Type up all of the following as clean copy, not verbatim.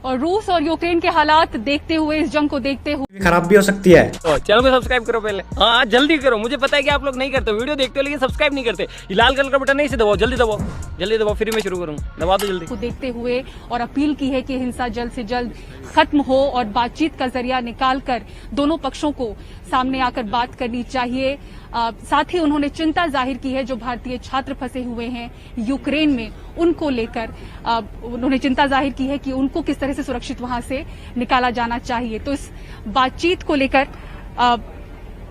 और रूस और यूक्रेन के हालात देखते हुए, इस जंग को देखते हुए खराब भी हो सकती है। तो चैनल को सब्सक्राइब करो पहले, हाँ जल्दी करो। मुझे पता है कि आप लोग नहीं करते, वीडियो देखते हो लेकिन सब्सक्राइब नहीं करते। ये लाल कलर का बटन नहीं से दबाओ, जल्दी दबाओ, जल्दी दबाओ, फिर मैं शुरू करूँगा, दबा दो जल्दी। को देखते हुए और अपील की है कि हिंसा जल्द से जल्द खत्म हो और बातचीत का जरिया निकालकर दोनों पक्षों को सामने आकर बात करनी चाहिए। साथ ही उन्होंने चिंता जाहिर की है जो भारतीय छात्र फंसे हुए हैं यूक्रेन में, उनको लेकर उन्होंने चिंता जाहिर की है कि उनको किस तरह से सुरक्षित वहां से निकाला जाना चाहिए। तो इस बातचीत को लेकर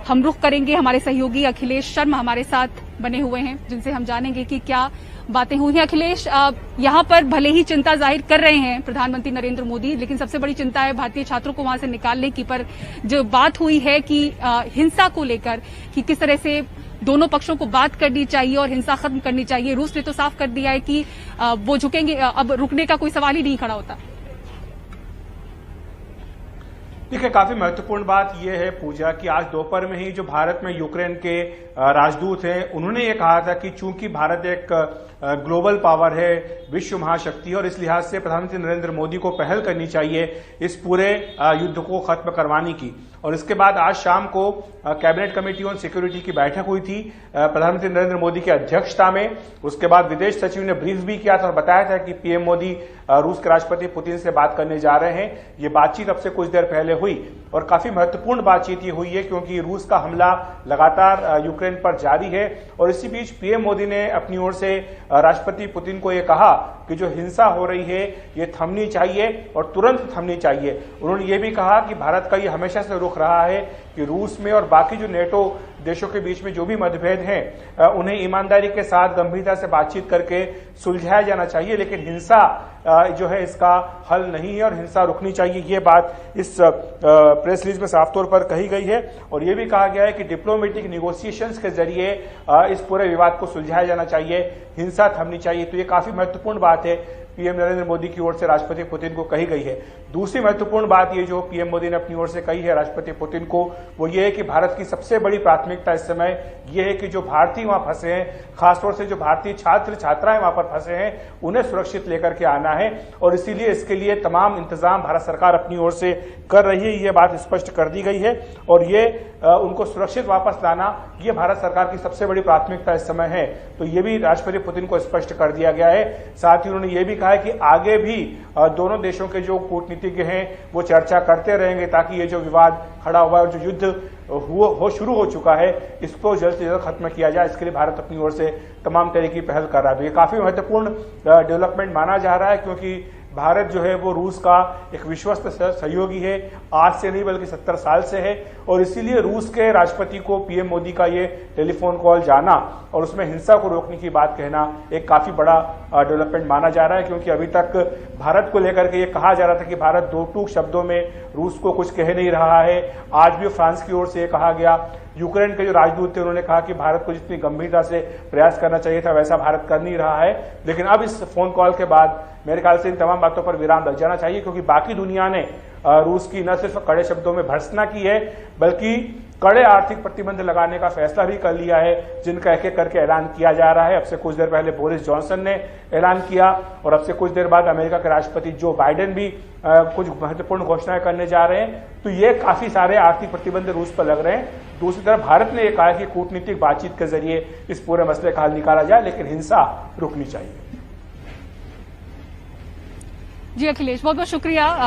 हम रुख करेंगे। हमारे सहयोगी अखिलेश शर्मा हमारे साथ बने हुए हैं, जिनसे हम जानेंगे कि क्या बातें हुई हैं। अखिलेश, यहाँ पर भले ही चिंता जाहिर कर रहे हैं प्रधानमंत्री नरेंद्र मोदी, लेकिन सबसे बड़ी चिंता है भारतीय छात्रों को वहां से निकालने की। पर जो बात हुई है कि हिंसा को लेकर कि किस तरह से दोनों पक्षों को बात करनी चाहिए और हिंसा खत्म करनी चाहिए, रूस ने तो साफ कर दिया है कि वो झुकेंगे, अब रुकने का कोई सवाल ही नहीं खड़ा होता। देखिए, काफी महत्वपूर्ण बात यह है पूजा कि आज दोपहर में ही जो भारत में यूक्रेन के राजदूत हैं, उन्होंने ये कहा था कि चूंकि भारत एक ग्लोबल पावर है, विश्व महाशक्ति है, और इस लिहाज से प्रधानमंत्री नरेंद्र मोदी को पहल करनी चाहिए इस पूरे युद्ध को खत्म करवाने की। और इसके बाद आज शाम को कैबिनेट कमेटी ऑन सिक्योरिटी की बैठक हुई थी प्रधानमंत्री नरेंद्र मोदी की अध्यक्षता में। उसके बाद विदेश सचिव ने ब्रीफ भी किया था और बताया था कि पीएम मोदी रूस के राष्ट्रपति पुतिन से बात करने जा रहे हैं। ये बातचीत अब से कुछ देर पहले हुई और काफी महत्वपूर्ण बातचीत ये हुई है क्योंकि रूस का हमला लगातार यूक्रेन पर जारी है। और इसी बीच पीएम मोदी ने अपनी ओर से राष्ट्रपति पुतिन को यह कहा कि जो हिंसा हो रही है ये थमनी चाहिए और तुरंत थमनी चाहिए। उन्होंने ये भी कहा कि भारत का ये हमेशा से रुख रहा है कि रूस में और बाकी जो नेटो देशों के बीच में जो भी मतभेद हैं उन्हें ईमानदारी के साथ गंभीरता से बातचीत करके सुलझाया जाना चाहिए, लेकिन हिंसा जो है इसका हल नहीं है और हिंसा रुकनी चाहिए। ये बात इस प्रेस रिलीज में साफ तौर पर कही गई है। और ये भी कहा गया है कि डिप्लोमेटिक निगोशिएशंस के जरिए इस पूरे विवाद को सुलझाया जाना चाहिए, हिंसा थमनी चाहिए। तो ये काफी महत्वपूर्ण बात है पीएम नरेंद्र मोदी की ओर से राष्ट्रपति पुतिन को कही गई है। दूसरी महत्वपूर्ण बात ये जो पीएम मोदी ने अपनी ओर से कही है राष्ट्रपति पुतिन को, वो ये है कि भारत की सबसे बड़ी प्राथमिकता इस समय ये है कि जो भारतीय वहां फंसे हैं, खासतौर से जो भारतीय छात्र छात्राएं वहां पर फंसे हैं, उन्हें सुरक्षित लेकर के आना है। और इसीलिए इसके लिए तमाम इंतजाम भारत सरकार अपनी ओर से कर रही है, ये बात स्पष्ट कर दी गई है। और ये उनको सुरक्षित वापस लाना ये भारत सरकार की सबसे बड़ी प्राथमिकता इस समय है। तो ये भी राष्ट्रपति पुतिन को स्पष्ट कर दिया गया है। साथ ही उन्होंने ये भी कहा है कि आगे भी दोनों देशों के जो कूटनीतिज्ञ हैं वो चर्चा करते रहेंगे ताकि ये जो विवाद खड़ा हुआ है और जो युद्ध शुरू हो चुका है इसको जल्द से जल्द खत्म किया जाए। इसके लिए भारत अपनी ओर से तमाम तरह की पहल कर रहा है। ये काफी महत्वपूर्ण डेवलपमेंट माना जा रहा है क्योंकि भारत जो है वो रूस का एक विश्वस्त सहयोगी है, आज से नहीं बल्कि 70 साल से है। और इसीलिए रूस के राष्ट्रपति को पीएम मोदी का ये टेलीफोन कॉल जाना और उसमें हिंसा को रोकने की बात कहना एक काफी बड़ा डेवलपमेंट माना जा रहा है क्योंकि अभी तक भारत को लेकर के ये कहा जा रहा था कि भारत दो टूक शब्दों में रूस को कुछ कह नहीं रहा है। आज भी फ्रांस की ओर से ये कहा गया, यूक्रेन के जो राजदूत थे उन्होंने कहा कि भारत को जितनी गंभीरता से प्रयास करना चाहिए था वैसा भारत कर नहीं रहा है। लेकिन अब इस फोन कॉल के बाद मेरे ख्याल से इन तमाम बातों पर विराम लग जाना चाहिए क्योंकि बाकी दुनिया ने रूस की न सिर्फ कड़े शब्दों में भर्त्सना की है बल्कि कड़े आर्थिक प्रतिबंध लगाने का फैसला भी कर लिया है, जिनका एक एक करके ऐलान किया जा रहा है। अब से कुछ देर पहले बोरिस जॉनसन ने ऐलान किया और अब से कुछ देर बाद अमेरिका के राष्ट्रपति जो बाइडेन भी कुछ महत्वपूर्ण घोषणाएं करने जा रहे हैं। तो ये काफी सारे आर्थिक प्रतिबंध रूस पर लग रहे हैं। दूसरी तरफ भारत ने यह कहा कि कूटनीतिक बातचीत के जरिए इस पूरे मसले का हल निकाला जाए, लेकिन हिंसा रुकनी चाहिए। जी अखिलेश, बहुत बहुत शुक्रिया।